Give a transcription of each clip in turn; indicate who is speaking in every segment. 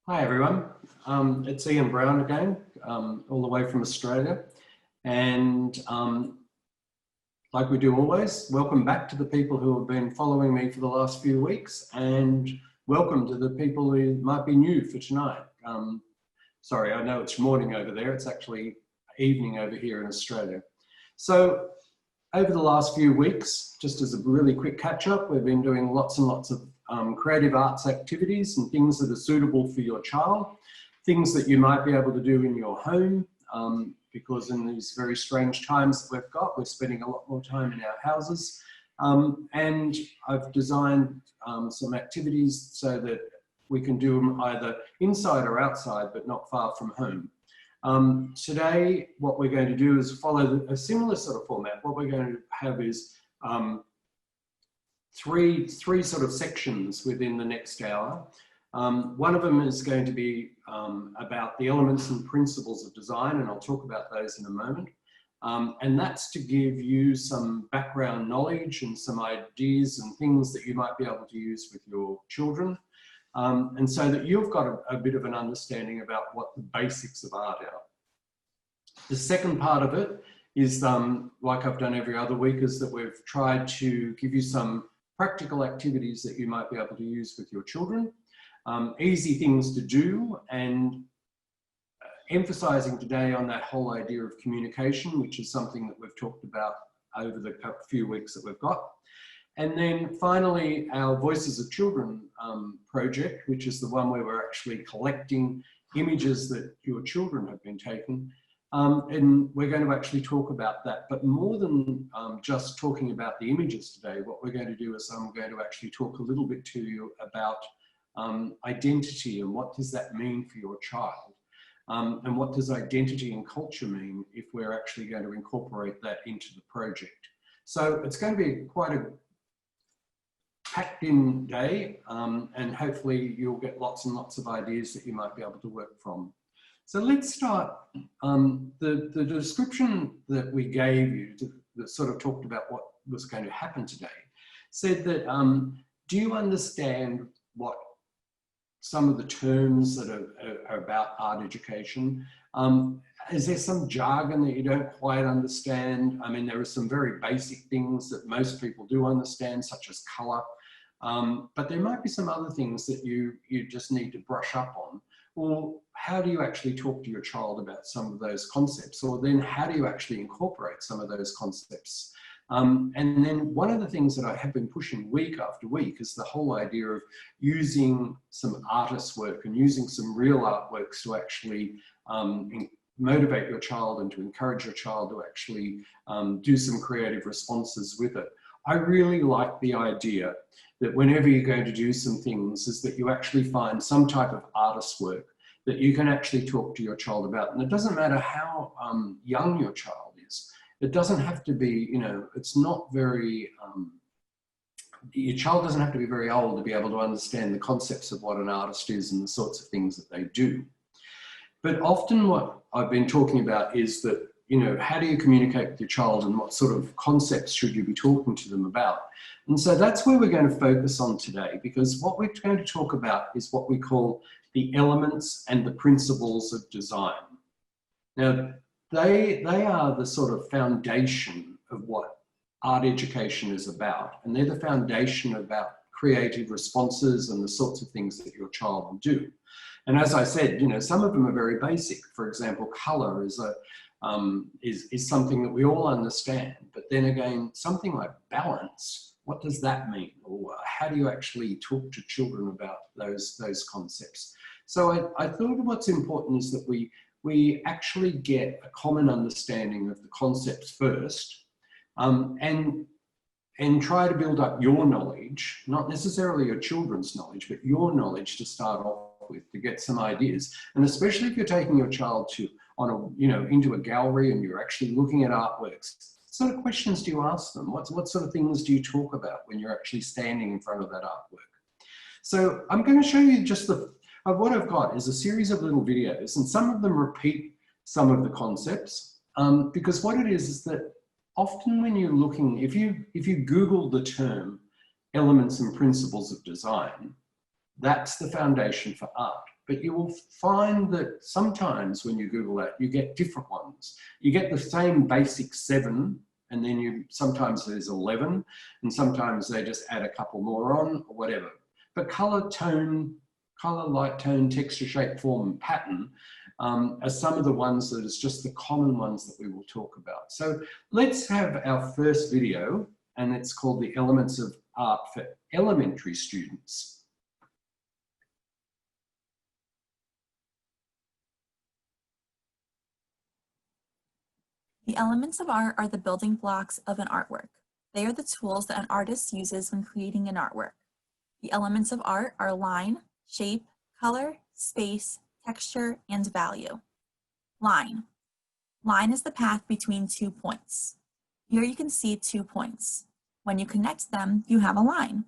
Speaker 1: Hi everyone, it's Ian Brown again, all the way from Australia, and like we do always, welcome back to the people who have been following me for the last few weeks, and welcome to the people who might be new for tonight. Sorry, I know it's morning over there, it's actually evening over here in Australia. So over the last few weeks, just as a really quick catch up, we've been doing lots and lots of creative arts activities and things that are suitable for your child, things that you might be able to do in your home, because in these very strange times that we've got, we're spending a lot more time in our houses. And I've designed some activities so that we can do them either inside or outside, but not far from home. Today, what we're going to do is follow a similar sort of format. What we're going to have is three sort of sections within the next hour. One of them is going to be about the elements and principles of design, and I'll talk about those in a moment. And that's to give you some background knowledge and some ideas and things that you might be able to use with your children. And so that you've got a bit of an understanding about what the basics of art are. The second part of it is, like I've done every other week, is that we've tried to give you some practical activities that you might be able to use with your children, easy things to do, and emphasizing today on that whole idea of communication, which is something that we've talked about over the few weeks that we've got. And then finally, our Voices of Children project, which is the one where we're actually collecting images that your children have been taking. And we're going to actually talk about that. But more than just talking about the images today, what we're going to do is I'm going to actually talk a little bit to you about identity and what does that mean for your child. And what does identity and culture mean if we're actually going to incorporate that into the project. So it's going to be quite a packed in day, and hopefully you'll get lots and lots of ideas that you might be able to work from. So let's start. The description that we gave you that sort of talked about what was going to happen today said that, do you understand what some of the terms that are about art education? Is there some jargon that you don't quite understand? I mean, there are some very basic things that most people do understand, such as colour. But there might be some other things that you just need to brush up on. Or how do you actually talk to your child about some of those concepts? Or then how do you actually incorporate some of those concepts? And then one of the things that I have been pushing week after week is the whole idea of using some artist work and using some real artworks to actually motivate your child and to encourage your child to actually do some creative responses with it. I really like the idea that whenever you're going to do some things is that you actually find some type of artist work that you can actually talk to your child about. And it doesn't matter how young your child is. It doesn't have to be, you know, it's not very, your child doesn't have to be very old to be able to understand the concepts of what an artist is and the sorts of things that they do. But often what I've been talking about is that, you know, how do you communicate with your child and what sort of concepts should you be talking to them about? And so that's where we're going to focus on today, because what we're going to talk about is what we call the elements and the principles of design. Now, they are the sort of foundation of what art education is about. And they're the foundation about creative responses and the sorts of things that your child will do. And as I said, you know, some of them are very basic. For example, color is something that we all understand. But then again, something like balance, what does that mean? Or how do you actually talk to children about those concepts? So I thought what's important is that we actually get a common understanding of the concepts first, And try to build up your knowledge, not necessarily your children's knowledge, but your knowledge to start off with, to get some ideas. And especially if you're taking your child into a gallery and you're actually looking at artworks, what sort of questions do you ask them? What sort of things do you talk about when you're actually standing in front of that artwork? So I'm going to show you just what I've got is a series of little videos, and some of them repeat some of the concepts, because what it is that often when you're looking, if you Google the term elements and principles of design, that's the foundation for art. But you will find that sometimes when you Google that, you get different ones. You get the same basic 7, and then sometimes there's 11, and sometimes they just add a couple more on or whatever. But color, light, tone, texture, shape, form, and pattern are some of the ones that is just the common ones that we will talk about. So let's have our first video, and it's called The Elements of Art for Elementary Students.
Speaker 2: The elements of art are the building blocks of an artwork. They are the tools that an artist uses when creating an artwork. The elements of art are line, shape, color, space, texture, and value. Line. Line is the path between 2 points. Here you can see 2 points. When you connect them, you have a line.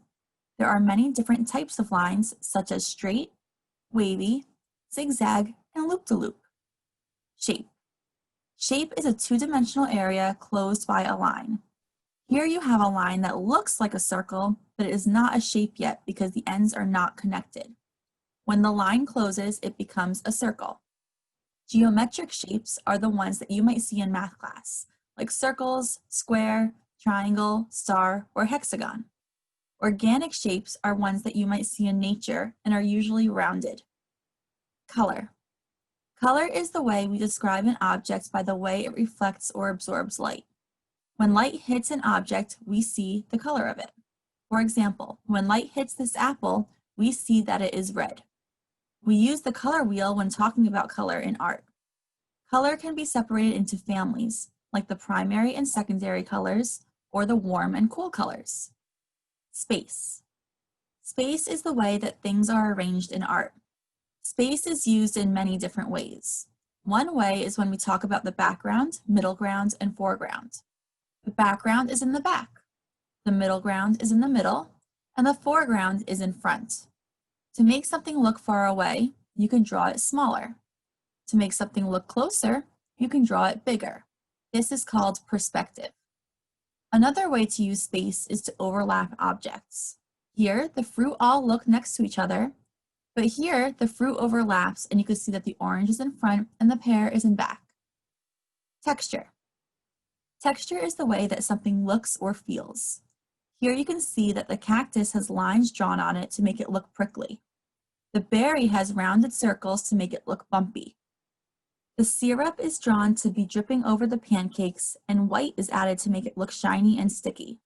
Speaker 2: There are many different types of lines, such as straight, wavy, zigzag, and loop-to-loop. Shape. Shape is a 2-dimensional area closed by a line. Here you have a line that looks like a circle, but it is not a shape yet because the ends are not connected. When the line closes, it becomes a circle. Geometric shapes are the ones that you might see in math class, like circles, square, triangle, star, or hexagon. Organic shapes are ones that you might see in nature and are usually rounded. Color. Color is the way we describe an object by the way it reflects or absorbs light. When light hits an object, we see the color of it. For example, when light hits this apple, we see that it is red. We use the color wheel when talking about color in art. Color can be separated into families, like the primary and secondary colors, or the warm and cool colors. Space. Space is the way that things are arranged in art. Space is used in many different ways. One way is when we talk about the background, middle ground, and foreground. The background is in the back, the middle ground is in the middle, and the foreground is in front. To make something look far away, you can draw it smaller. To make something look closer, you can draw it bigger. This is called perspective. Another way to use space is to overlap objects. Here, the fruit all look next to each other, but here the fruit overlaps and you can see that the orange is in front and the pear is in back. Texture. Texture is the way that something looks or feels. Here you can see that the cactus has lines drawn on it to make it look prickly. The berry has rounded circles to make it look bumpy. The syrup is drawn to be dripping over the pancakes, and white is added to make it look shiny and sticky.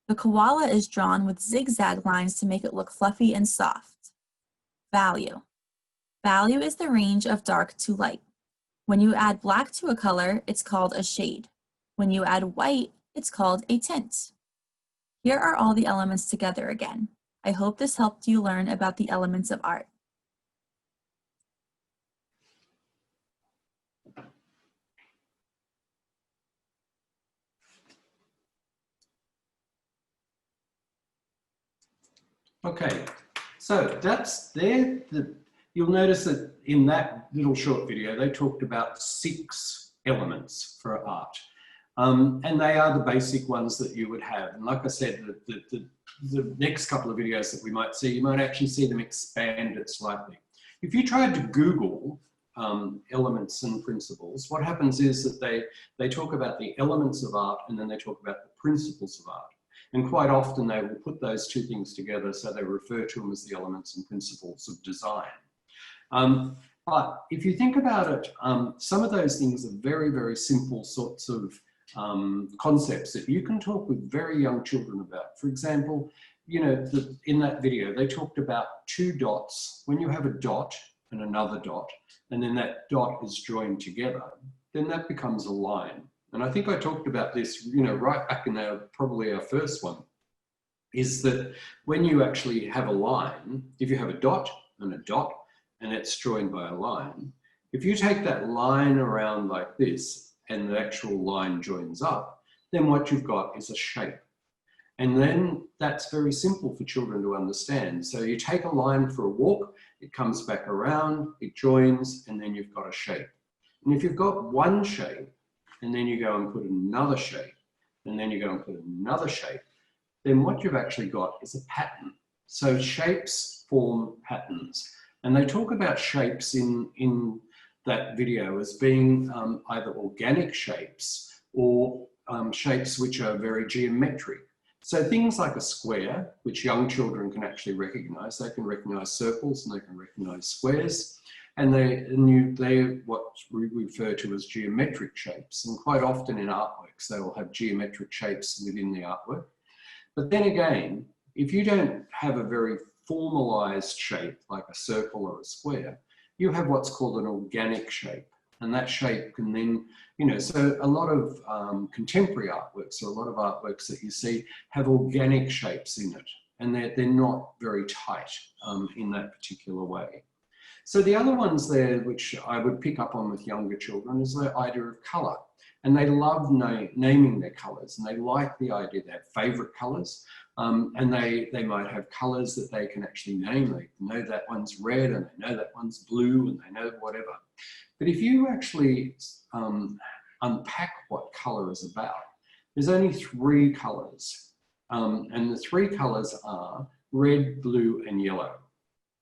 Speaker 2: The koala is drawn with zigzag lines to make it look fluffy and soft. Value. Value is the range of dark to light. When you add black to a color, it's called a shade. When you add white, it's called a tint. Here are all the elements together again. I hope this helped you learn about the elements of art.
Speaker 1: Okay, so that's there. You'll notice that in that little short video, they talked about 6 elements for art. And they are the basic ones that you would have. And like I said, the next couple of videos that we might see, you might actually see them expanded slightly. If you tried to Google elements and principles, what happens is that they talk about the elements of art and then they talk about the principles of art. And quite often they will put those 2 things together, so they refer to them as the elements and principles of design. But if you think about it, some of those things are very, very simple sorts of concepts that you can talk with very young children about. For example, you know, in that video, they talked about 2 dots. When you have a dot and another dot, and then that dot is joined together, then that becomes a line. and I think I talked about this, right back in probably our first one, is that when you actually have a line, if you have a dot, and it's joined by a line, if you take that line around like this and the actual line joins up, then what you've got is a shape. And then that's very simple for children to understand. So you take a line for a walk, it comes back around, it joins, and then you've got a shape. And if you've got one shape, and then you go and put another shape, and then you go and put another shape, then what you've actually got is a pattern. So shapes form patterns. And they talk about shapes in that video as being either organic shapes or shapes which are very geometric. So things like a square, which young children can actually recognize. They can recognize circles and they can recognize squares. And they're what we refer to as geometric shapes. And quite often in artworks, they will have geometric shapes within the artwork. But then again, if you don't have a very formalized shape, like a circle or a square, you have what's called an organic shape. And that shape can then, so a lot of contemporary artworks, or a lot of artworks that you see, have organic shapes in it. And they're not very tight in that particular way. So the other ones there, which I would pick up on with younger children, is the idea of colour. And they love naming their colours, and they like the idea they have favourite colours, and they might have colours that they can actually name. They know that one's red, and they know that one's blue, and they know whatever. But if you actually unpack what colour is about, there's only 3 colours, and the 3 colours are red, blue, and yellow.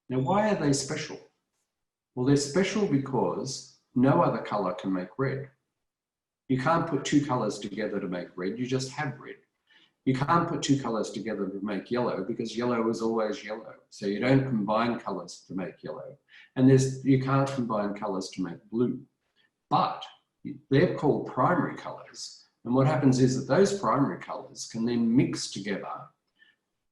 Speaker 1: Now, why are they special? Well, they're special because no other colour can make red. You can't put 2 colours together to make red, you just have red. You can't put 2 colours together to make yellow because yellow is always yellow. So you don't combine colours to make yellow. And you can't combine colours to make blue. But they're called primary colours. And what happens is that those primary colours can then mix together.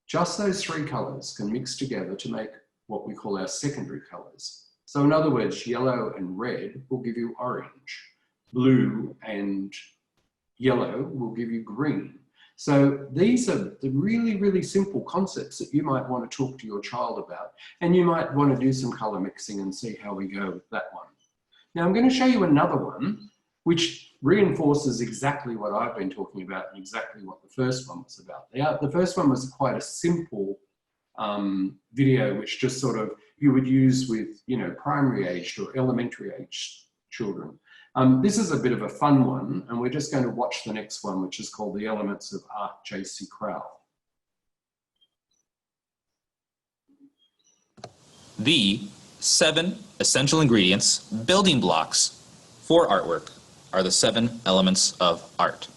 Speaker 1: Just those 3 colours can mix together to make what we call our secondary colours. So in other words, yellow and red will give you orange. Blue and yellow will give you green. So these are the really, really simple concepts that you might want to talk to your child about. And you might want to do some colour mixing and see how we go with that one. Now I'm going to show you another one, which reinforces exactly what I've been talking about and exactly what the first one was about. The first one was quite a simple video, which just sort of you would use with, primary aged or elementary aged children. This is a bit of a fun one, and we're just going to watch the next one, which is called The Elements of Art, J.C. Crowell.
Speaker 3: The 7 essential ingredients, building blocks for artwork are the 7 elements of art.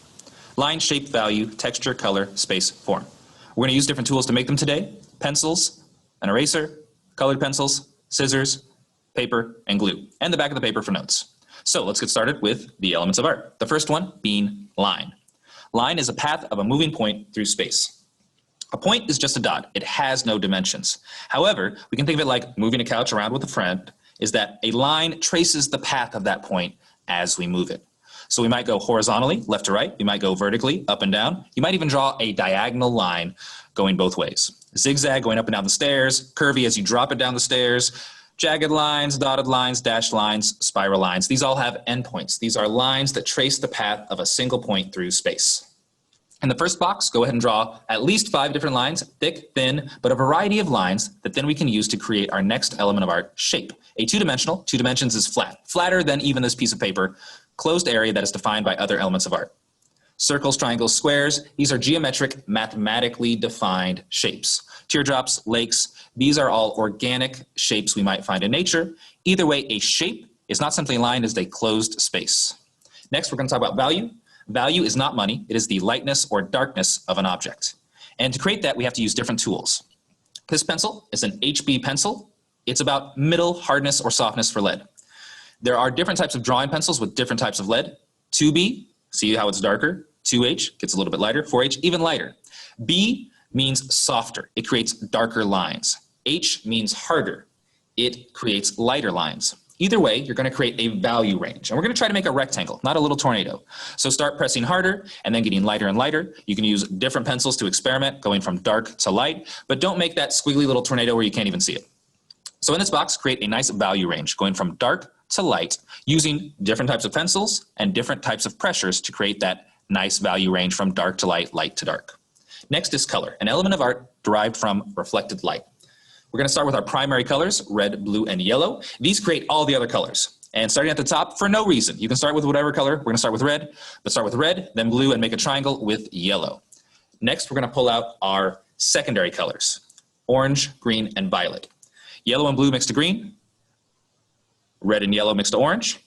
Speaker 3: Line, shape, value, texture, color, space, form. We're going to use different tools to make them today. Pencils, an eraser, colored pencils, scissors, paper, and glue, and the back of the paper for notes. So let's get started with the elements of art. The first one being line. Line is a path of a moving point through space. A point is just a dot. It has no dimensions. However, we can think of it like moving a couch around with a friend, is that a line traces the path of that point as we move it. So we might go horizontally, left to right. We might go vertically, up and down. You might even draw a diagonal line going both ways. Zigzag going up and down the stairs, curvy as you drop it down the stairs, jagged lines, dotted lines, dashed lines, spiral lines. These all have endpoints. These are lines that trace the path of a single point through space. In the first box, go ahead and draw at least 5 different lines, thick, thin, but a variety of lines that then we can use to create our next element of art, shape. A 2-dimensional, 2 dimensions is flat, flatter than even this piece of paper, closed area that is defined by other elements of art. Circles, triangles, squares, these are geometric, mathematically defined shapes. Teardrops, lakes, these are all organic shapes we might find in nature. Either way, a shape is not simply a line, it is a closed space. Next, we're going to talk about value. Value is not money, it is the lightness or darkness of an object. And to create that, we have to use different tools. This pencil is an HB pencil. It's about middle hardness or softness for lead. There are different types of drawing pencils with different types of lead. 2B, see how it's darker. 2H gets a little bit lighter. 4H, even lighter. B means softer. It creates darker lines. H means harder. It creates lighter lines. Either way, you're going to create a value range. And we're going to try to make a rectangle, not a little tornado. So start pressing harder and then getting lighter and lighter. You can use different pencils to experiment, going from dark to light, but don't make that squiggly little tornado where you can't even see it. So in this box, create a nice value range, going from dark to light, using different types of pencils and different types of pressures to create that nice value range from dark to light, light to dark. Next is color, an element of art derived from reflected light. We're going to start with our primary colors, red, blue, and yellow. These create all the other colors. And starting at the top, for no reason, you can start with whatever color. We're going to start with red, but start with red, then blue, and make a triangle with yellow. Next, we're going to pull out our secondary colors, orange, green, and violet. Yellow and blue mixed to green, red and yellow mixed to orange,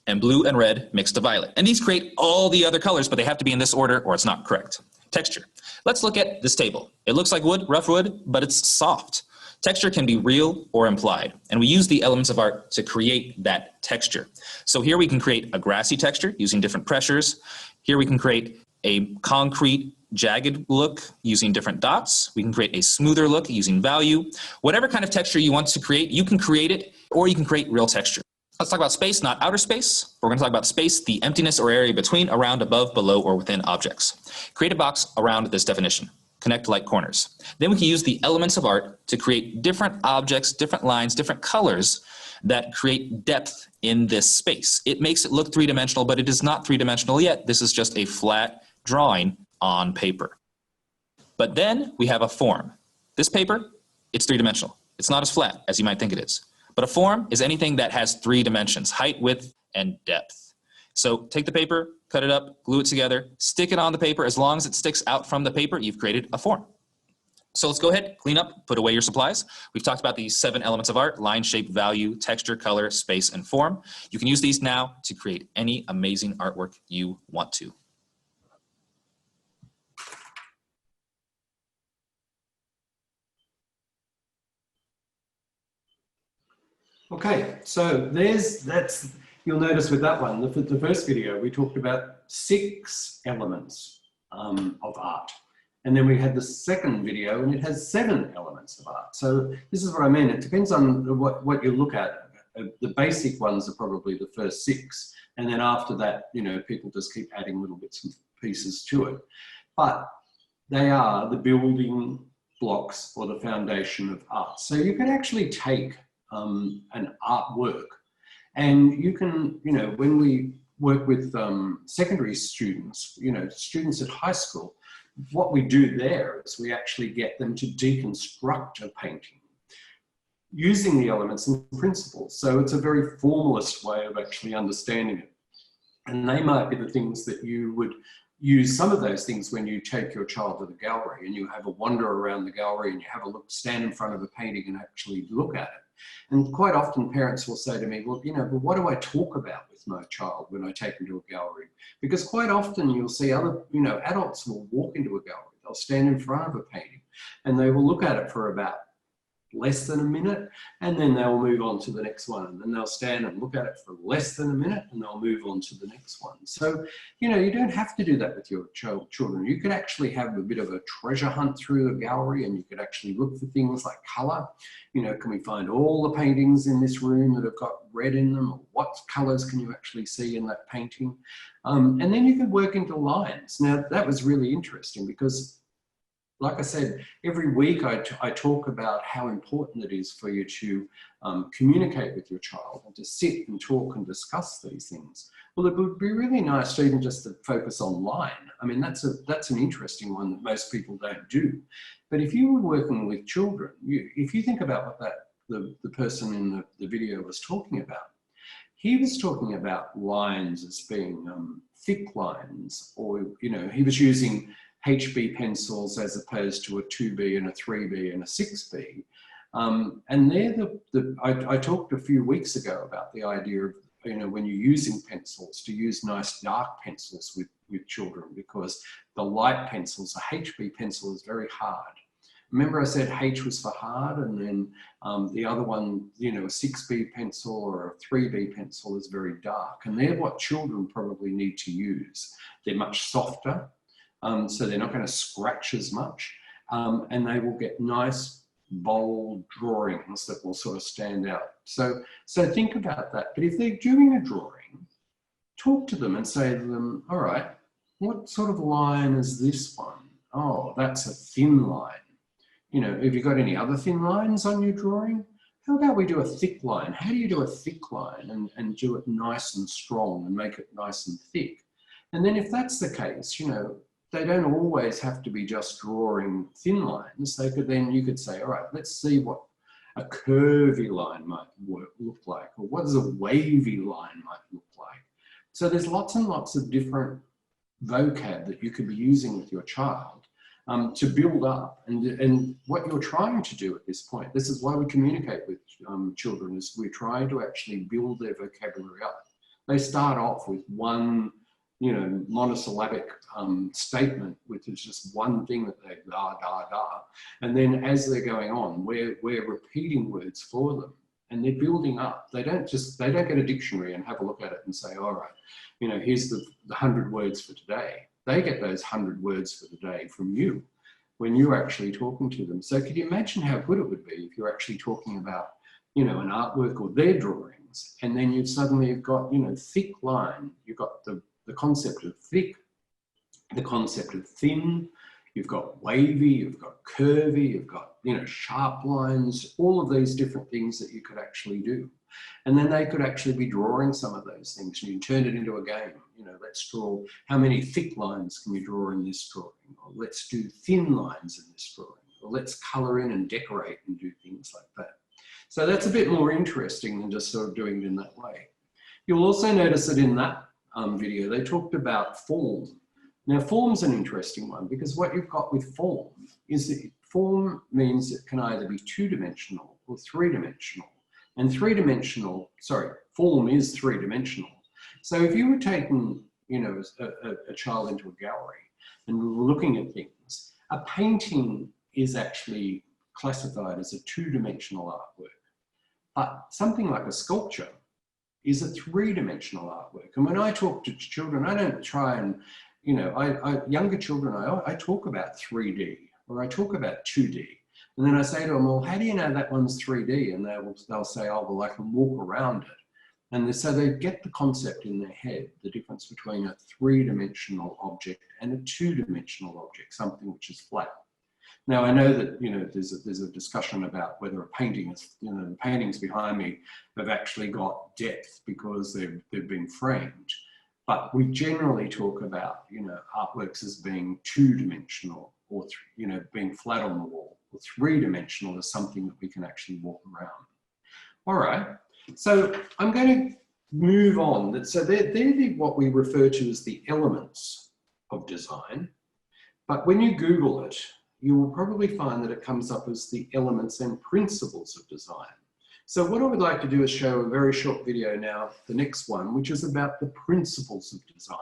Speaker 3: and blue and red mixed to violet. And these create all the other colors, but they have to be in this order or it's not correct. Texture. Let's look at this table. It looks like wood, rough wood, but it's soft. Texture can be real or implied, and we use the elements of art to create that texture. So here we can create a grassy texture using different pressures. Here we can create a concrete, jagged look using different dots. We can create a smoother look using value. Whatever kind of texture you want to create, you can create it, or you can create real texture. Let's talk about space, not outer space. We're going to talk about space, the emptiness or area between, around, above, below, or within objects. Create a box around this definition. Connect like corners. Then we can use the elements of art to create different objects, different lines, different colors that create depth in this space. It makes it look three-dimensional, but it is not three-dimensional yet. This is just a flat drawing on paper. But then we have a form. This paper, it's three-dimensional. It's not as flat as you might think it is. But a form is anything that has 3 dimensions, height, width, and depth. So take the paper, cut it up, glue it together, stick it on the paper. As long as it sticks out from the paper, you've created a form. So let's go ahead, clean up, put away your supplies. We've talked about these 7 elements of art: line, shape, value, texture, color, space, and form. You can use these now to create any amazing artwork you want to.
Speaker 1: Okay, so you'll notice with that one, the first video, we talked about 6 elements of art. And then we had the second video and it has 7 elements of art. So this is what I mean. It depends on what you look at. The basic ones are probably the first 6. And then after that, you know, people just keep adding little bits and pieces to it. But they are the building blocks or the foundation of art. So you can actually take an artwork, and you can, you know, when we work with secondary students, you know, students at high school, what we do there is we actually get them to deconstruct a painting using the elements and principles. So it's a very formalist way of actually understanding it. And they might be the things that you would use, some of those things, when you take your child to the gallery and you have a wander around the gallery and you have a look, stand in front of a painting and actually look at it. And quite often parents will say to me, well, you know, but what do I talk about with my child when I take them to a gallery? Because quite often you'll see other, you know, adults will walk into a gallery, they'll stand in front of a painting and they will look at it for about less than a minute, and then they'll move on to the next one, and then they'll stand and look at it for less than a minute and they'll move on to the next one. So, you know, you don't have to do that with your children. You could actually have a bit of a treasure hunt through the gallery, and you could actually look for things like color. You know, can we find all the paintings in this room that have got red in them, or what colors can you actually see in that painting? And then you can work into lines. Now that was really interesting because, like I said, every week I talk about how important it is for you to communicate with your child and to sit and talk and discuss these things. Well, it would be really nice to even just to focus on line. I mean, that's an interesting one that most people don't do. But if you were working with children, if you think about what the person in the video was talking about, he was talking about lines as being thick lines, or, you know, he was using HB pencils as opposed to a 2B and a 3B and a 6B. And they're I talked a few weeks ago about the idea of, you know, when you're using pencils, to use nice dark pencils with children, because the light pencils, a HB pencil is very hard. Remember I said H was for hard, and then the other one, you know, a 6B pencil or a 3B pencil is very dark. And they're what children probably need to use. They're much softer. So they're not going to scratch as much, and they will get nice, bold drawings that will sort of stand out So think about that. But if they're doing a drawing, talk to them and say to them, all right, what sort of line is this one? Oh, that's a thin line. You know, have you got any other thin lines on your drawing? How about we do a thick line? How do you do a thick line and do it nice and strong and make it nice and thick? And then if that's the case, you know, they don't always have to be just drawing thin lines. They could then, you could say, all right, let's see what a curvy line might look like, or what does a wavy line might look like. So there's lots and lots of different vocab that you could be using with your child to build up. And what you're trying to do at this point, this is why we communicate with children, is we're trying to actually build their vocabulary up. They start off with one, you know, monosyllabic statement, which is just one thing that they da, da, da. And then as they're going on, we're repeating words for them and they're building up. They don't get a dictionary and have a look at it and say, all right, you know, here's the 100 words for today. They get those 100 words for the day from you when you're actually talking to them. So could you imagine how good it would be if you're actually talking about, you know, an artwork or their drawings, and then you've suddenly got, you know, thick line, you've got the concept of thick, the concept of thin, you've got wavy, you've got curvy, you've got, you know, sharp lines, all of these different things that you could actually do. And then they could actually be drawing some of those things, and you turn it into a game. You know, let's draw, how many thick lines can you draw in this drawing? Or let's do thin lines in this drawing. Or let's color in and decorate and do things like that. So that's a bit more interesting than just sort of doing it in that way. You'll also notice that in that video, they talked about form. Now, form's an interesting one, because what you've got with form is that form means it can either be two-dimensional or three-dimensional. And form is three-dimensional. So if you were taking, you know, a child into a gallery and we were looking at things, a painting is actually classified as a two-dimensional artwork. But something like a sculpture is a three-dimensional artwork. And when I talk to children, I don't try and, you know, younger children, I talk about 3D or I talk about 2D. And then I say to them, well, how do you know that one's 3D? And they'll say, oh, well, I can walk around it. And so they get the concept in their head, the difference between a three-dimensional object and a two-dimensional object, something which is flat. Now, I know that, you know, there's a discussion about whether a painting is, you know, the paintings behind me have actually got depth because they've been framed. But we generally talk about, you know, artworks as being two-dimensional or, you know, being flat on the wall. Or three-dimensional is something that we can actually walk around. All right, so I'm going to move on. So they're what we refer to as the elements of design. But when you Google it, you will probably find that it comes up as the elements and principles of design. So what I would like to do is show a very short video now, the next one, which is about the principles of design.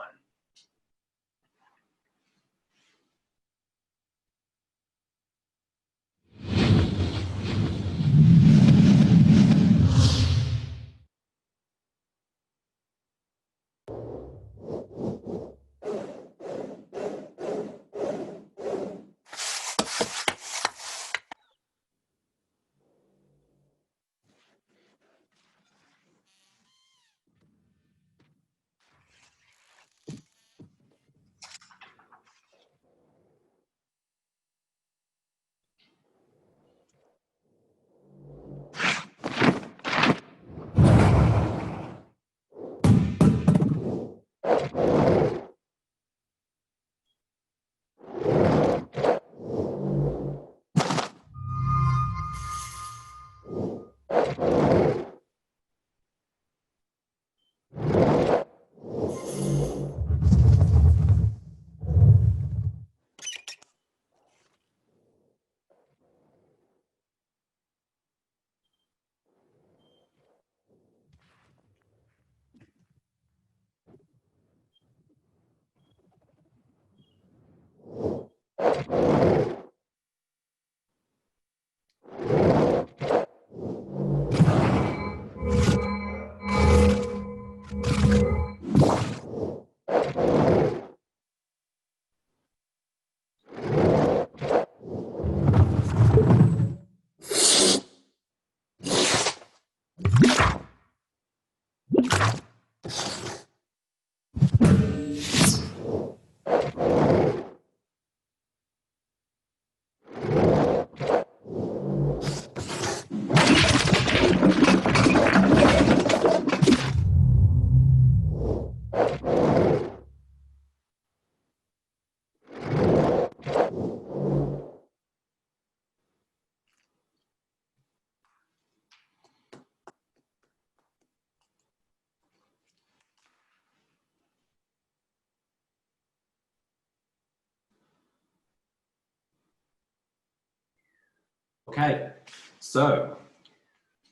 Speaker 1: Okay, so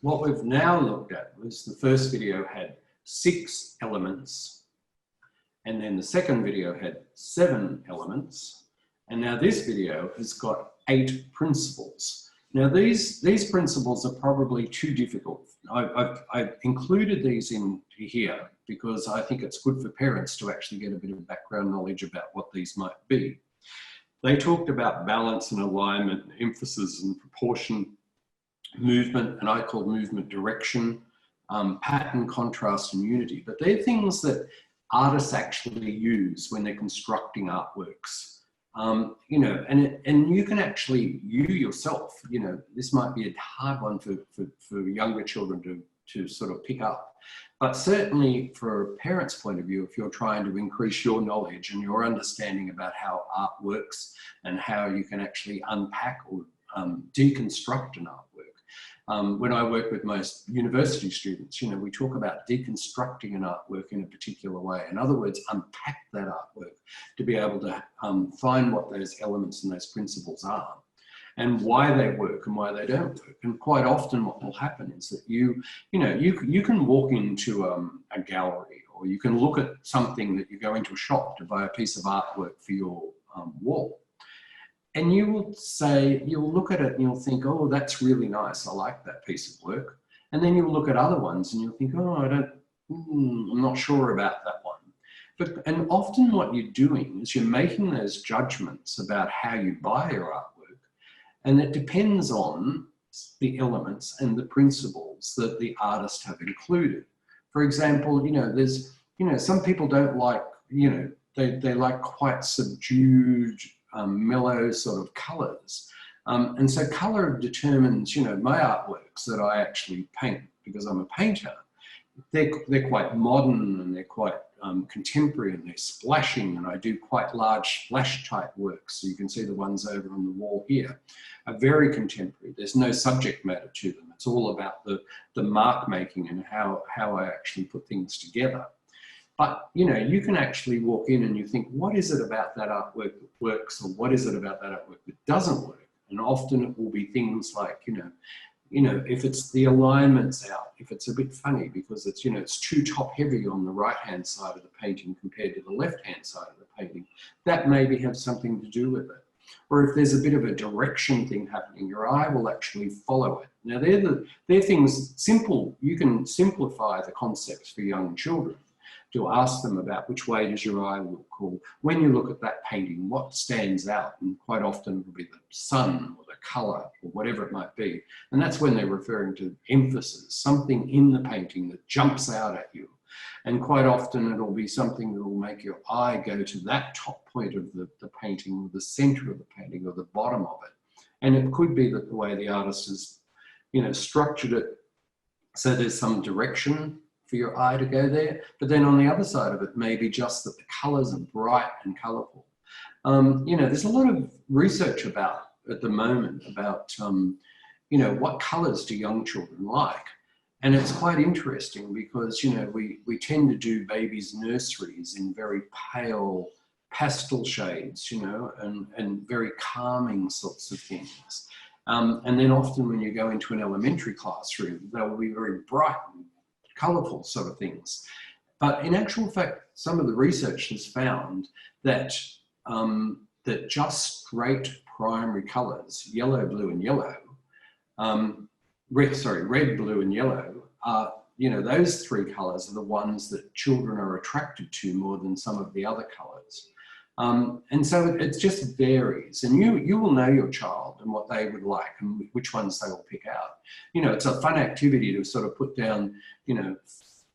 Speaker 1: what we've now looked at was the first video had 6 elements, and then the second video had 7 elements, and now this video has got 8 principles. Now these principles are probably too difficult. I've included these in here because I think it's good for parents to actually get a bit of background knowledge about what these might be. They talked about balance and alignment, emphasis and proportion, movement, and I call movement direction, pattern, contrast, and unity. But they're things that artists actually use when they're constructing artworks. You know, and you can actually, you yourself, you know, this might be a hard one for younger children to sort of pick up. But certainly for a parent's point of view, if you're trying to increase your knowledge and your understanding about how art works and how you can actually unpack or deconstruct an artwork. When I work with most university students, you know, we talk about deconstructing an artwork in a particular way. In other words, unpack that artwork to be able to find what those elements and those principles are, and why they work and why they don't work. And quite often what will happen is that you can walk into a gallery, or you can look at something that you go into a shop to buy a piece of artwork for your wall. And you will say, you'll look at it and you'll think, oh, that's really nice. I like that piece of work. And then you'll look at other ones and you'll think, oh, I'm not sure about that one. And often what you're doing is you're making those judgments about how you buy your artwork. And it depends on the elements and the principles that the artist have included. For example, you know, there's, you know, some people don't like, you know, they like quite subdued, mellow sort of colors. And so color determines, you know, my artworks that I actually paint, because I'm a painter, they're quite modern and they're quite contemporary and they're splashing, and I do quite large splash type works. So you can see the ones over on the wall here are very contemporary. There's no subject matter to them. It's all about the mark making and how I actually put things together. But, you know, you can actually walk in and you think, what is it about that artwork that works, or what is it about that artwork that doesn't work? And often it will be things like, you know, if it's the alignment's out, if it's a bit funny because it's, you know, it's too top heavy on the right-hand side of the painting compared to the left-hand side of the painting, that maybe has something to do with it. Or if there's a bit of a direction thing happening, your eye will actually follow it. Now they're things simple. You can simplify the concepts for young children to ask them about which way does your eye look, or when you look at that painting, what stands out? And quite often it will be the sun or the color or whatever it might be. And that's when they're referring to emphasis, something in the painting that jumps out at you. And quite often it'll be something that will make your eye go to that top point of the painting, or the center of the painting, or the bottom of it. And it could be that the way the artist has, you know, structured it so there's some direction for your eye to go there, but then on the other side of it, maybe just that the colors are bright and colorful. You know, there's a lot of research about at the moment about, you know, what colors do young children like? And it's quite interesting because, you know, we tend to do babies' nurseries in very pale pastel shades, you know, and very calming sorts of things. And then often when you go into an elementary classroom, they'll be very bright and colourful sort of things. But in actual fact, some of the research has found that that just straight primary colours, yellow, blue and yellow, red, blue and yellow, are, you know, those 3 colours are the ones that children are attracted to more than some of the other colours. And so it just varies, and you will know your child and what they would like and which ones they will pick out. You know, it's a fun activity to sort of put down, you know,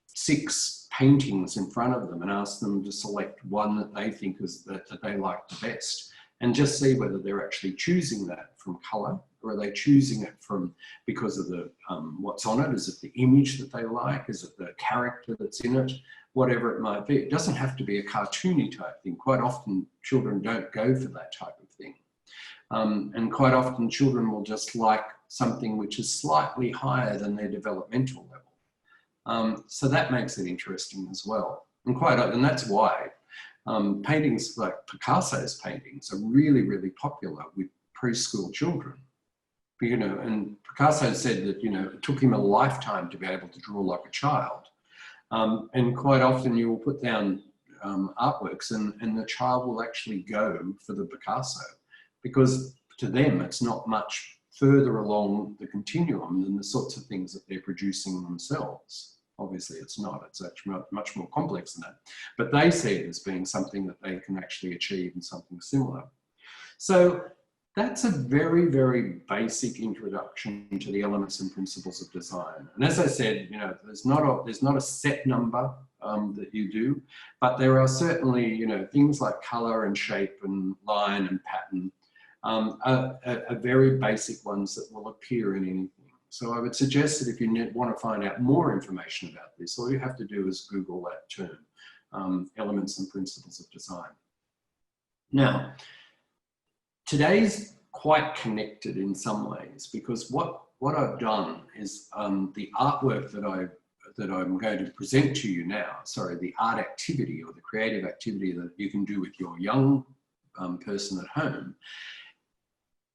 Speaker 1: 6 paintings in front of them and ask them to select one that they think is that they like the best, and just see whether they're actually choosing that from colour, or are they choosing it from because of the what's on it? Is it the image that they like? Is it the character that's in it? Whatever it might be. It doesn't have to be a cartoony type thing. Quite often children don't go for that type of thing. And quite often children will just like something which is slightly higher than their developmental level. So that makes it interesting as well. And that's why paintings like Picasso's paintings are really, really popular with preschool children. you know, and Picasso said that, you know, it took him a lifetime to be able to draw like a child. And quite often you will put down artworks and the child will actually go for the Picasso, because to them it's not much further along the continuum than the sorts of things that they're producing themselves. Obviously it's not, it's actually much more complex than that, but they see it as being something that they can actually achieve and something similar. So that's a very, very basic introduction to the elements and principles of design. And as I said, you know, there's not a set number that you do, but there are certainly, you know, things like color and shape and line and pattern are very basic ones that will appear in anything. So I would suggest that if you want to find out more information about this, all you have to do is Google that term, elements and principles of design. Now, today's quite connected in some ways, because what I've done is the artwork that I'm going to present to you now, sorry, the art activity or the creative activity that you can do with your young person at home,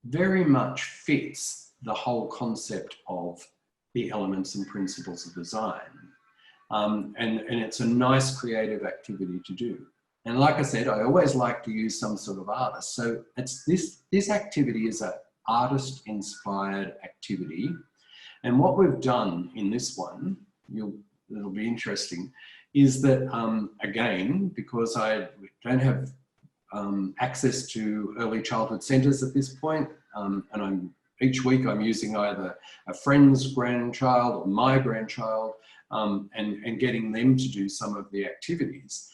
Speaker 1: very much fits the whole concept of the elements and principles of design. And it's a nice creative activity to do. And like I said, I always like to use some sort of artist. So it's this activity is an artist-inspired activity. And what we've done in this one, it'll be interesting, is that, again, because I don't have access to early childhood centres at this point, and each week I'm using either a friend's grandchild or my grandchild, and getting them to do some of the activities.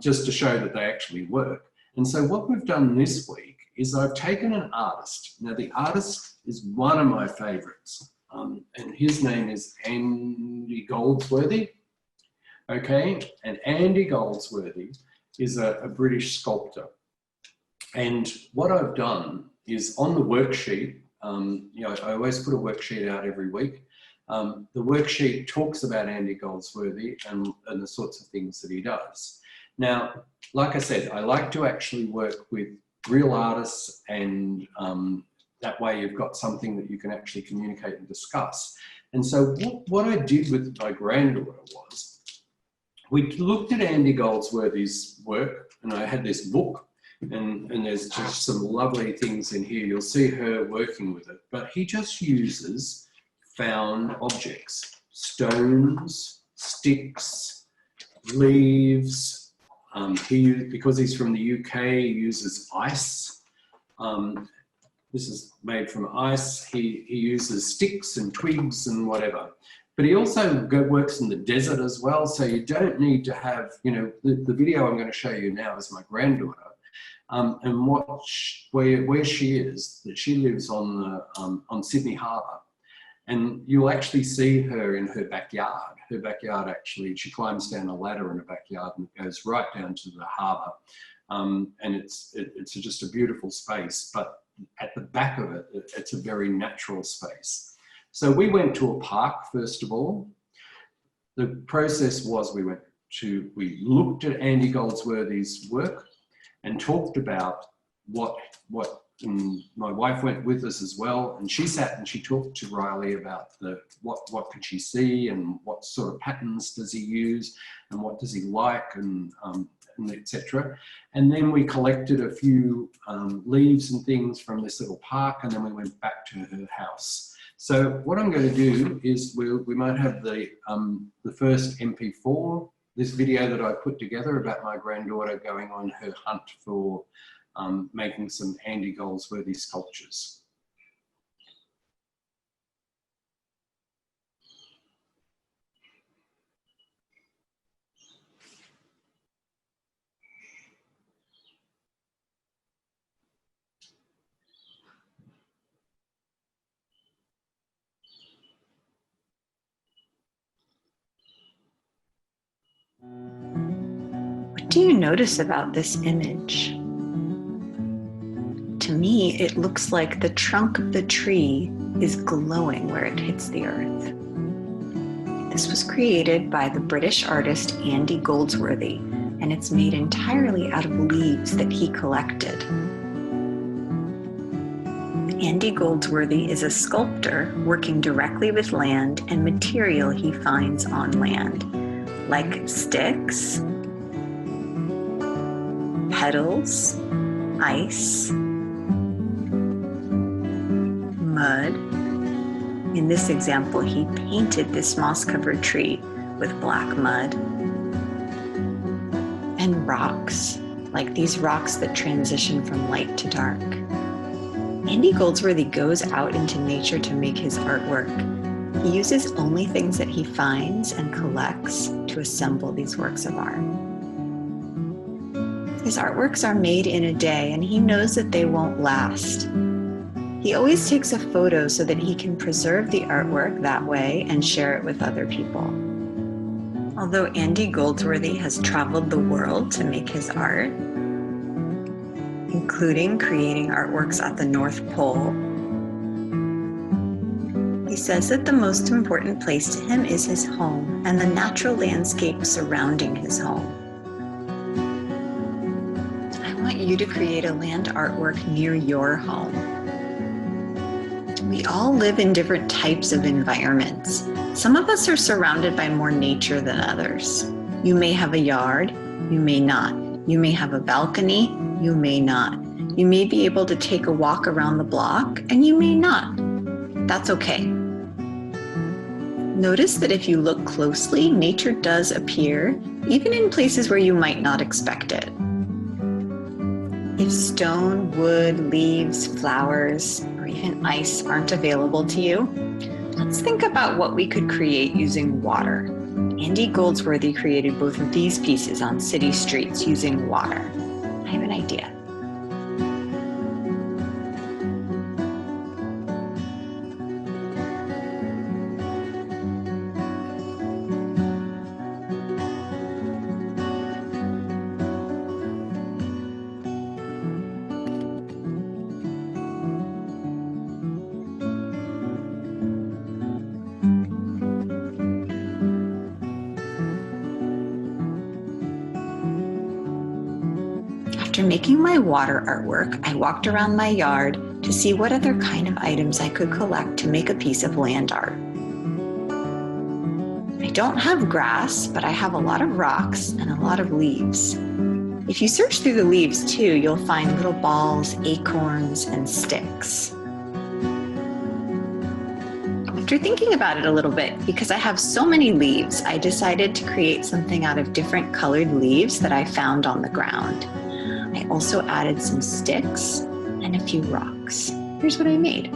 Speaker 1: Just to show that they actually work. And so what we've done this week is I've taken an artist. Now the artist is one of my favorites, and his name is Andy Goldsworthy. Okay, and Andy Goldsworthy is a British sculptor. And what I've done is on the worksheet, you know, I always put a worksheet out every week. The worksheet talks about Andy Goldsworthy and the sorts of things that he does. Now, like I said, I like to actually work with real artists, and that way you've got something that you can actually communicate and discuss. And so what I did with my granddaughter was, we looked at Andy Goldsworthy's work, and I had this book, and there's just some lovely things in here. You'll see her working with it, but he just uses found objects, stones, sticks, leaves. Because he's from the UK, he uses ice. This is made from ice. He uses sticks and twigs and whatever. But he also works in the desert as well. So you don't need to have, you know, the video I'm going to show you now is my granddaughter. And where she is, that she lives on Sydney Harbour. And you'll actually see her in her backyard. Her backyard actually, she climbs down a ladder in her backyard and it goes right down to the harbour. And it's just a beautiful space, but at the back of it, it's a very natural space. So we went to a park, first of all. The process was we looked at Andy Goldsworthy's work and talked about and my wife went with us as well, and she sat and she talked to Riley about what could she see and what sort of patterns does he use and what does he like and etc. And then we collected a few leaves and things from this little park, and then we went back to her house. So what I'm going to do is we might have the first MP4, this video that I put together about my granddaughter going on her hunt for making some Andy Goldsworthy sculptures.
Speaker 4: What do you notice about this image? To me, it looks like the trunk of the tree is glowing where it hits the earth. This was created by the British artist Andy Goldsworthy, and it's made entirely out of leaves that he collected. Andy Goldsworthy is a sculptor working directly with land and material he finds on land, like sticks, petals, ice, mud. In this example, he painted this moss-covered tree with black mud. And rocks, like these rocks that transition from light to dark. Andy Goldsworthy goes out into nature to make his artwork. He uses only things that he finds and collects to assemble these works of art. His artworks are made in a day, and he knows that they won't last. He always takes a photo so that he can preserve the artwork that way and share it with other people. Although Andy Goldsworthy has traveled the world to make his art, including creating artworks at the North Pole, he says that the most important place to him is his home and the natural landscape surrounding his home. I want you to create a land artwork near your home. We all live in different types of environments. Some of us are surrounded by more nature than others. You may have a yard, you may not. You may have a balcony, you may not. You may be able to take a walk around the block, and you may not. That's okay. Notice that if you look closely, nature does appear, even in places where you might not expect it. If stone, wood, leaves, flowers, or even ice aren't available to you, let's think about what we could create using water. Andy Goldsworthy created both of these pieces on city streets using water. I have an idea. After making my water artwork, I walked around my yard to see what other kind of items I could collect to make a piece of land art. I don't have grass, but I have a lot of rocks and a lot of leaves. If you search through the leaves too, you'll find little balls, acorns, and sticks. After thinking about it a little bit, because I have so many leaves, I decided to create something out of different colored leaves that I found on the ground. I also added some sticks and a few rocks. Here's what I made.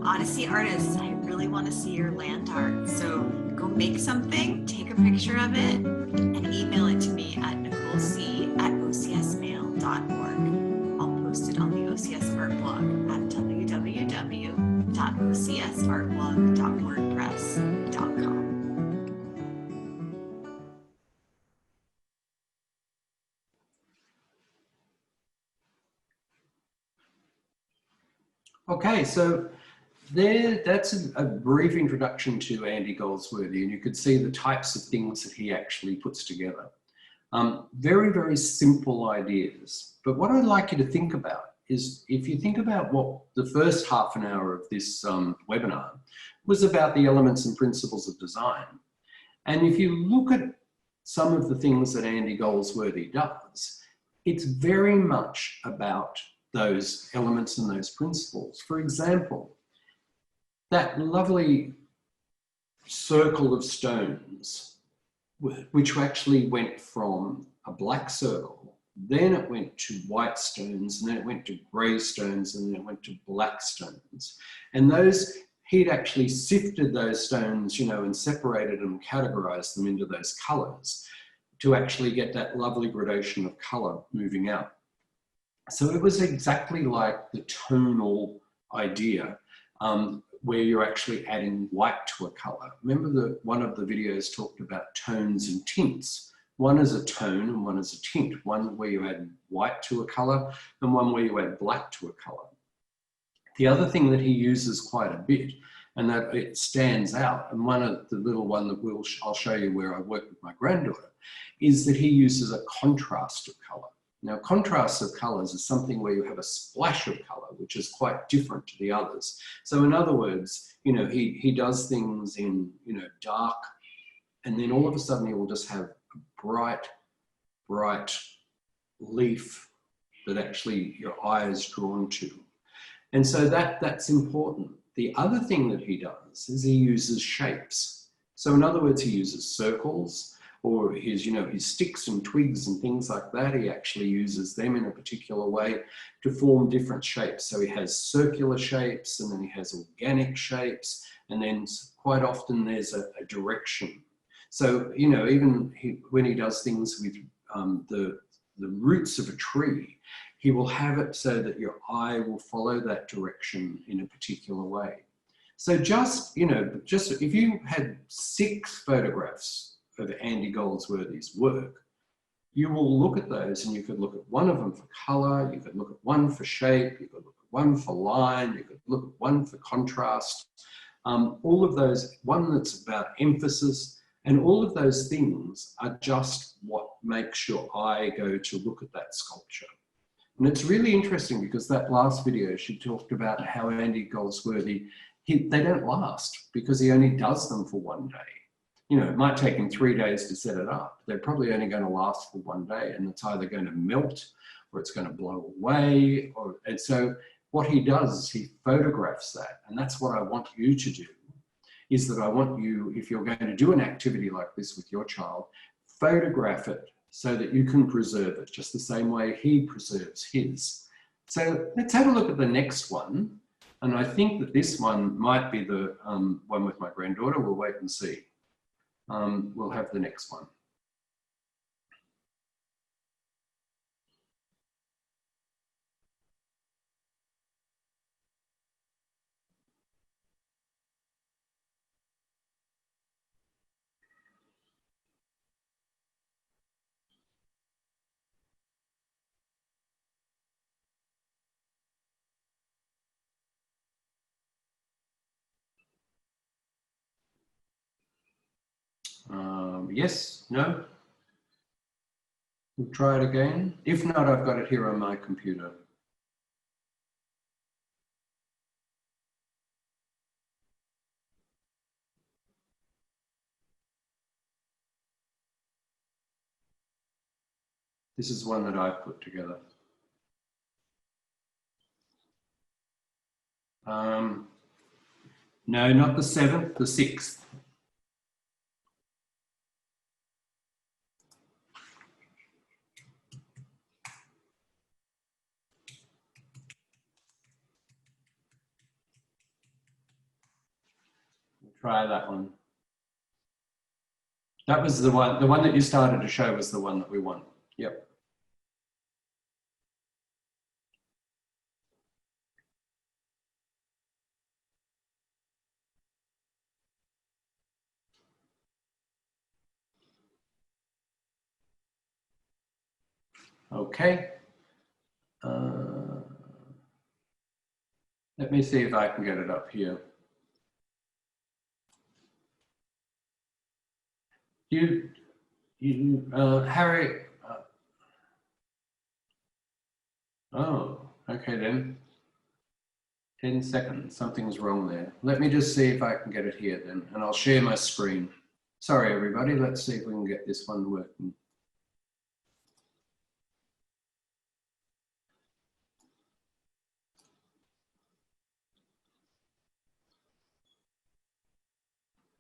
Speaker 4: Odyssey artists, I really want to see your land art. So go make something, take a picture of it, and email it to me at nicolec@ocsmail.org. I'll post it on the OCS Art blog at www.ocsartblog.wordpress.com.
Speaker 1: Okay, so that's a brief introduction to Andy Goldsworthy, and you could see the types of things that he actually puts together. Very, very simple ideas. But what I'd like you to think about is, if you think about what the first half an hour of this webinar was about, the elements and principles of design. And if you look at some of the things that Andy Goldsworthy does, it's very much about those elements and those principles. For example, that lovely circle of stones, which actually went from a black circle, then it went to white stones, and then it went to grey stones, and then it went to black stones. And those, he'd actually sifted those stones, you know, and separated them, categorized them into those colors to actually get that lovely gradation of color moving out. So it was exactly like the tonal idea, where you're actually adding white to a color. Remember that one of the videos talked about tones and tints. One is a tone and one is a tint. One where you add white to a color and one where you add black to a color. The other thing that he uses quite a bit, and that it stands out, and one of the little one that I'll show you where I work with my granddaughter, is that he uses a contrast of color. Now, contrast of colors is something where you have a splash of color, which is quite different to the others. So in other words, you know, he does things in, you know, dark, and then all of a sudden he will just have a bright leaf that actually your eye is drawn to. And so that's important. The other thing that he does is he uses shapes. So in other words, he uses circles, or his, you know, his sticks and twigs and things like that. He actually uses them in a particular way to form different shapes. So he has circular shapes, and then he has organic shapes, and then quite often there's a direction. So, you know, even when he does things with the roots of a tree, he will have it so that your eye will follow that direction in a particular way. So just, you know, just if you had 6 photographs of Andy Goldsworthy's work, you will look at those and you could look at one of them for color, you could look at one for shape, you could look at one for line, you could look at one for contrast, all of those, one that's about emphasis, and all of those things are just what makes your eye go to look at that sculpture. And it's really interesting because that last video, she talked about how Andy Goldsworthy, they don't last because he only does them for one day. You know, it might take him 3 days to set it up. They're probably only going to last for one day, and it's either going to melt or it's going to blow away. And so what he does is he photographs that. And that's what I want you to do, is that I want you, if you're going to do an activity like this with your child, photograph it so that you can preserve it just the same way he preserves his. So let's have a look at the next one. And I think that this one might be the one with my granddaughter. We'll wait and see. We'll have the next one. Yes, no? We'll try it again. If not, I've got it here on my computer. This is one that I've put together. No, not the 7th, the 6th. We'll try that one. That was the one that you started to show was the one that we want. Yep. Okay. Let me see if I can get it up here. Harry, oh, okay then. 10 seconds, something's wrong there. Let me just see if I can get it here then, and I'll share my screen. Sorry, everybody, let's see if we can get this one working.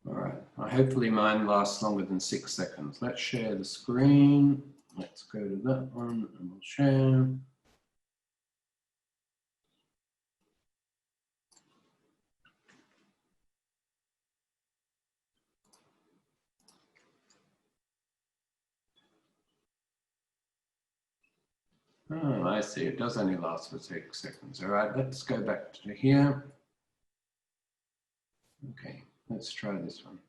Speaker 1: All right, hopefully mine lasts longer than 6 seconds. Let's share the screen. Let's go to that one and we'll share. Oh, I see, it does only last for 6 seconds. All right, let's go back to here. Okay, let's try this one.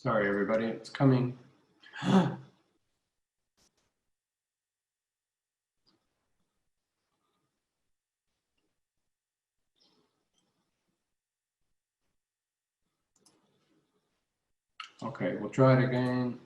Speaker 1: Sorry, everybody, it's coming. Okay, we'll try it again.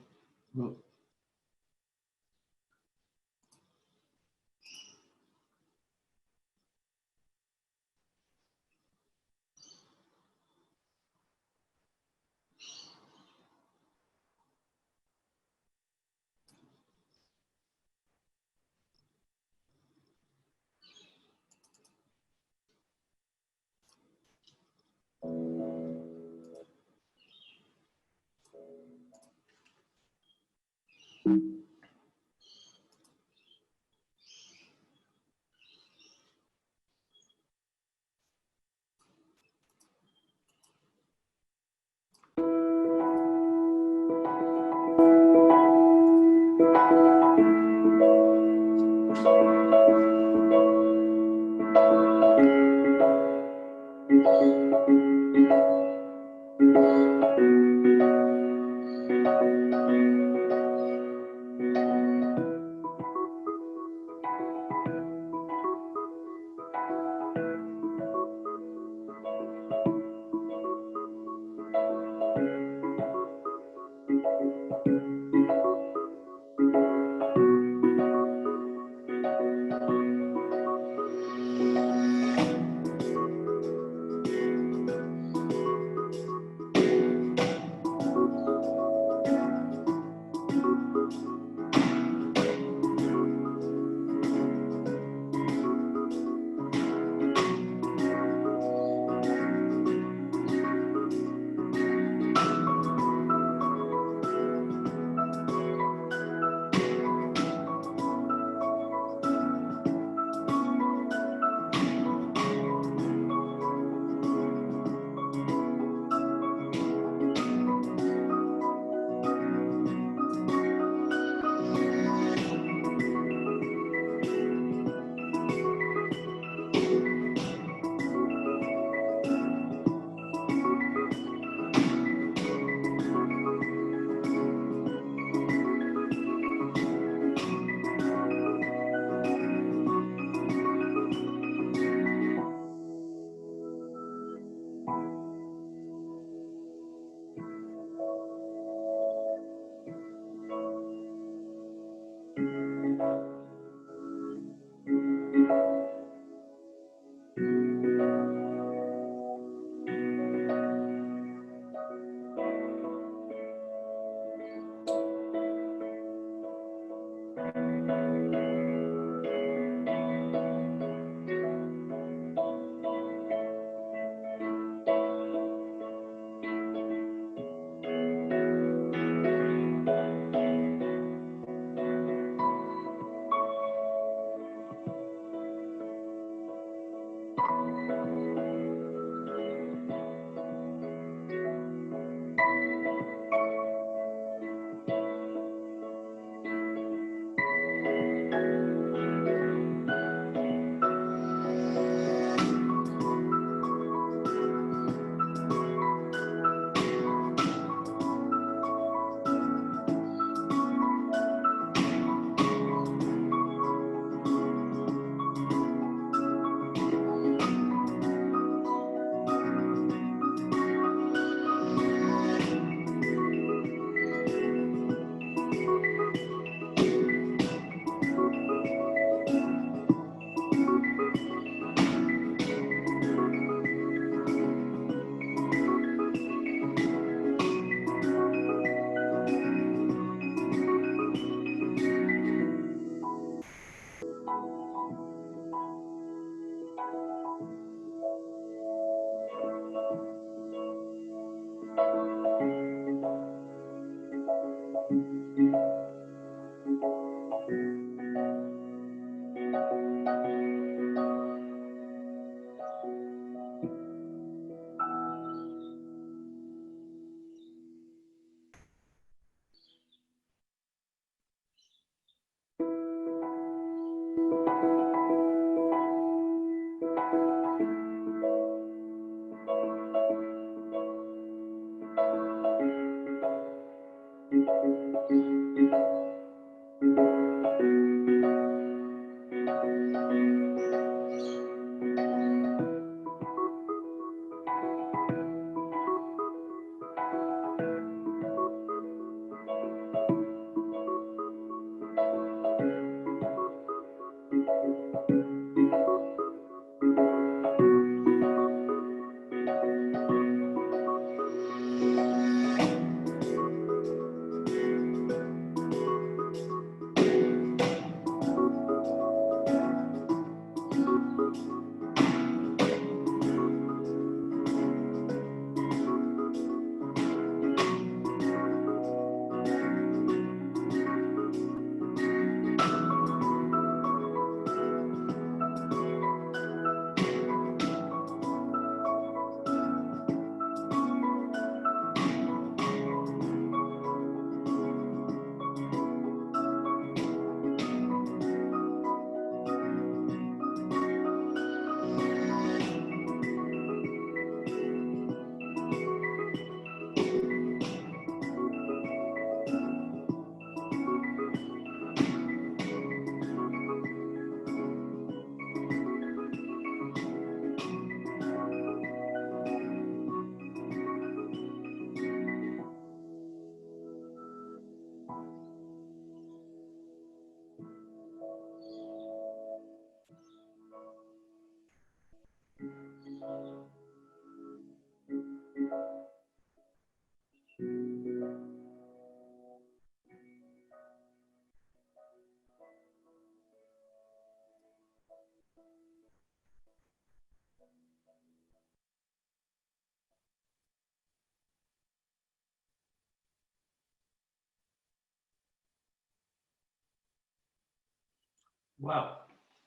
Speaker 1: Well,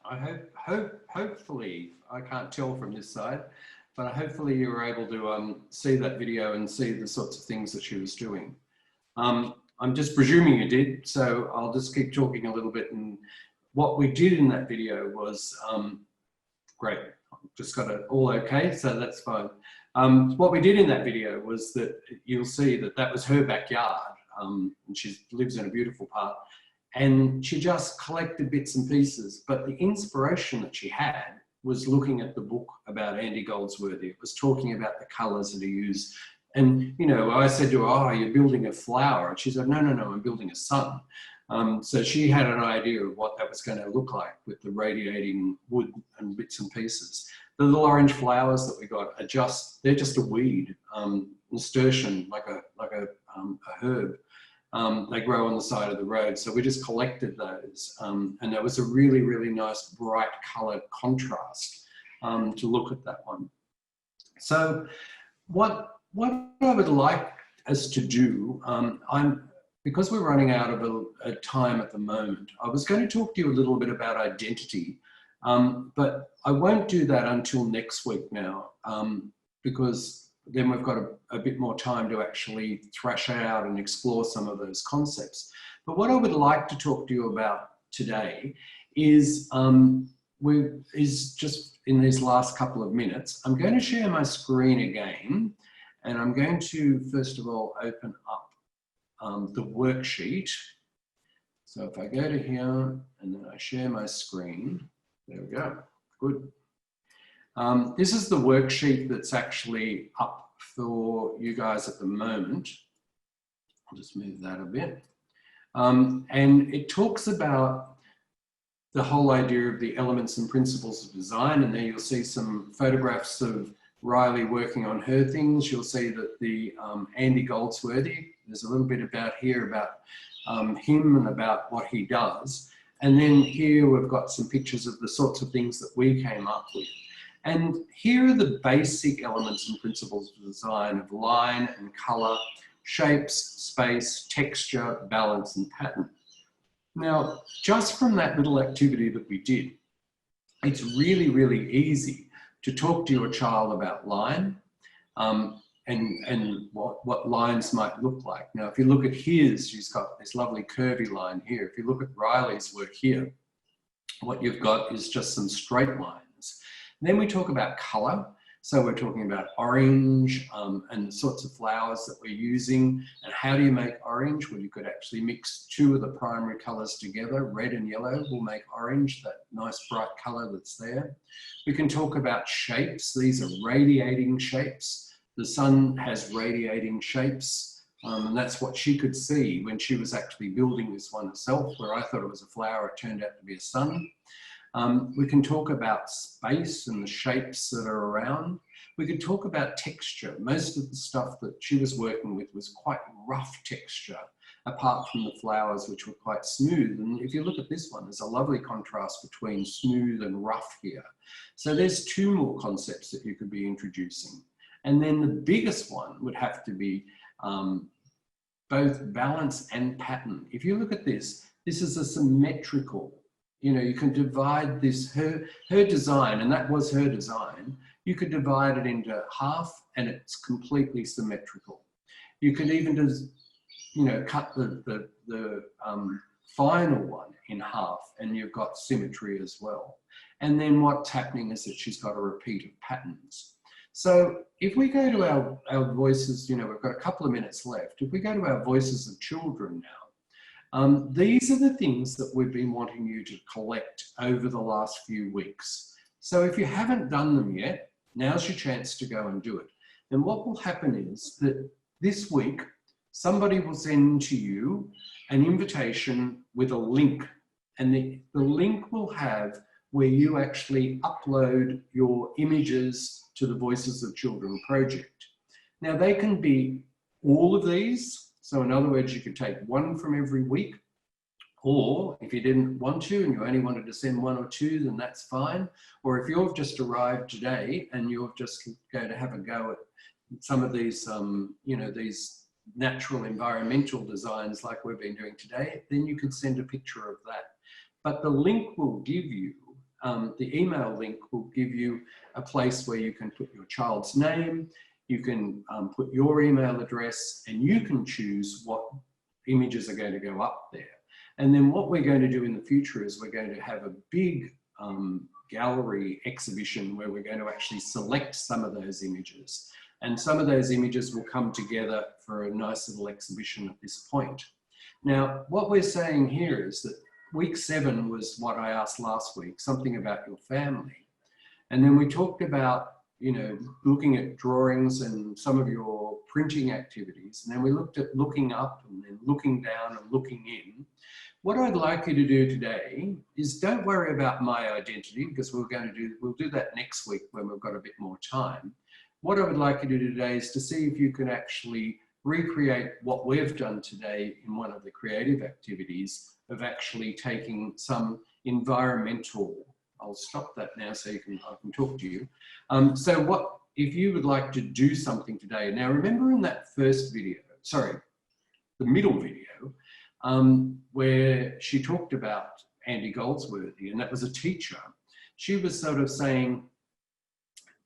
Speaker 1: hopefully, I can't tell from this side, but hopefully you were able to see that video and see the sorts of things that she was doing. I'm just presuming you did, so I'll just keep talking a little bit. And what we did in that video was, great, just got it all okay, so that's fine. What we did in that video was that you'll see that that was her backyard, and she lives in a beautiful part. And she just collected bits and pieces, but the inspiration that she had was looking at the book about Andy Goldsworthy. It was talking about the colours that he used. And, you know, I said to her, oh, you're building a flower. And she said, no, I'm building a sun. So she had an idea of what that was going to look like with the radiating wood and bits and pieces. The little orange flowers that we got are they're just a weed, nasturtium, like a herb. They grow on the side of the road. So we just collected those. And there was a really, really nice bright colored contrast to look at that one. So what I would like us to do, because we're running out of a time at the moment, I was going to talk to you a little bit about identity, but I won't do that until next week now, because then we've got a bit more time to actually thrash out and explore some of those concepts. But what I would like to talk to you about today is, just in these last couple of minutes, I'm going to share my screen again, and I'm going to, first of all, open up the worksheet. So if I go to here and then I share my screen, there we go, good. This is the worksheet that's actually up for you guys at the moment. I'll just move that a bit. And it talks about the whole idea of the elements and principles of design. And there you'll see some photographs of Riley working on her things. You'll see that the Andy Goldsworthy, there's a little bit about here about him and about what he does. And then here we've got some pictures of the sorts of things that we came up with. And here are the basic elements and principles of design of line and colour, shapes, space, texture, balance, and pattern. Now, just from that little activity that we did, it's really, really easy to talk to your child about line and what lines might look like. Now, if you look at his, he's got this lovely curvy line here. If you look at Riley's work here, what you've got is just some straight lines. Then we talk about colour. So we're talking about orange and the sorts of flowers that we're using. And how do you make orange? Well, you could actually mix two of the primary colors together. Red and yellow will make orange, that nice bright color that's there. We can talk about shapes. These are radiating shapes. The sun has radiating shapes. And that's what she could see when she was actually building this one herself, where I thought it was a flower, it turned out to be a sun. We can talk about space and the shapes that are around. We could talk about texture. Most of the stuff that she was working with was quite rough texture, apart from the flowers, which were quite smooth. And if you look at this one, there's a lovely contrast between smooth and rough here. So there's two more concepts that you could be introducing. And then the biggest one would have to be both balance and pattern. If you look at this, this is a symmetrical. You know, you can divide this, her design, and that was her design, you could divide it into half and it's completely symmetrical. You can even just, you know, cut the final one in half and you've got symmetry as well. And then what's happening is that she's got a repeat of patterns. So if we go to our voices, you know, we've got a couple of minutes left. If we go to our voices of children now, these are the things that we've been wanting you to collect over the last few weeks. So if you haven't done them yet, now's your chance to go and do it. And what will happen is that this week, somebody will send to you an invitation with a link. And the link will have where you actually upload your images to the Voices of Children project. Now they can be all of these. So in other words, you could take one from every week, or if you didn't want to and you only wanted to send one or two, then that's fine. Or if you've just arrived today and you're just going to have a go at some of these, you know, these natural environmental designs like we've been doing today, then you could send a picture of that. But the link will give you, the email link will give you a place where you can put your child's name, you can put your email address, and you can choose what images are going to go up there. And then what we're going to do in the future is we're going to have a big gallery exhibition where we're going to actually select some of those images. And some of those images will come together for a nice little exhibition at this point. Now, what we're saying here is that week 7 was what I asked last week, something about your family. And then we talked about, you know, looking at drawings and some of your printing activities. And then we looked at looking up and then looking down and looking in. What I'd like you to do today is don't worry about my identity, because we'll do that next week when we've got a bit more time. What I would like you to do today is to see if you can actually recreate what we've done today in one of the creative activities of actually taking some environmental. I'll stop that now so I can talk to you. So what, if you would like to do something today, now remember in that first video, sorry, the middle video, where she talked about Andy Goldsworthy, and that was a teacher. She was sort of saying,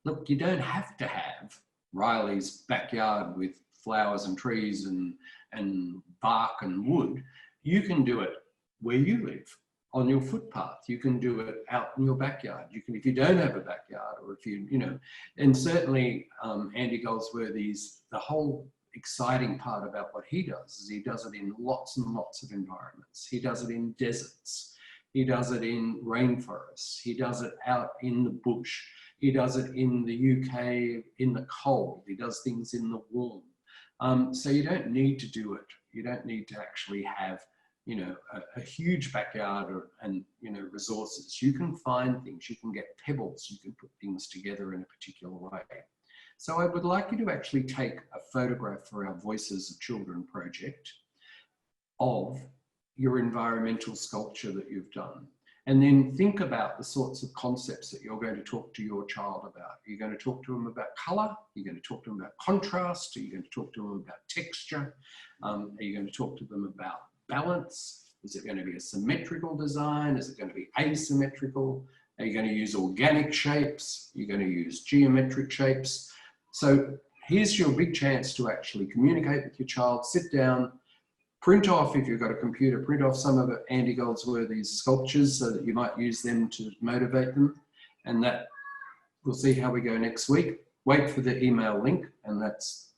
Speaker 1: look, you don't have to have Riley's backyard with flowers and trees and bark and wood. You can do it where you live, on your footpath. You can do it out in your backyard. You can, if you don't have a backyard, or if you know, and certainly Andy Goldsworthy's, the whole exciting part about what he does is he does it in lots and lots of environments. He does it in deserts. He does it in rainforests. He does it out in the bush. He does it in the UK in the cold. He does things in the warm. So you don't need to do it. You don't need to actually have, you know, a huge backyard and, you know, resources. You can find things, you can get pebbles, you can put things together in a particular way. So I would like you to actually take a photograph for our Voices of Children project of your environmental sculpture that you've done. And then think about the sorts of concepts that you're going to talk to your child about. You're going to talk to them about colour, you're going to talk to them about contrast, you're going to talk to them about texture, are you going to talk to them about balance? Is it going to be a symmetrical design? Is it going to be asymmetrical? Are you going to use organic shapes? You're going to use geometric shapes. So here's your big chance to actually communicate with your child, sit down, print off, if you've got a computer, print off some of Andy Goldsworthy's sculptures so that you might use them to motivate them. And that, we'll see how we go next week. wait for the email link, and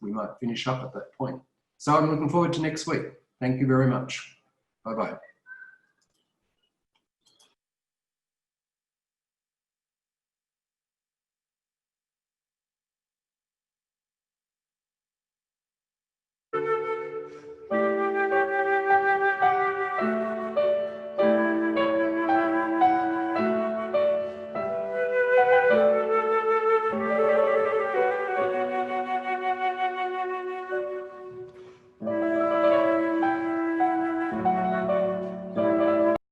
Speaker 1: we might finish up at that point. So I'm looking forward to next week. Thank you very much. Bye-bye.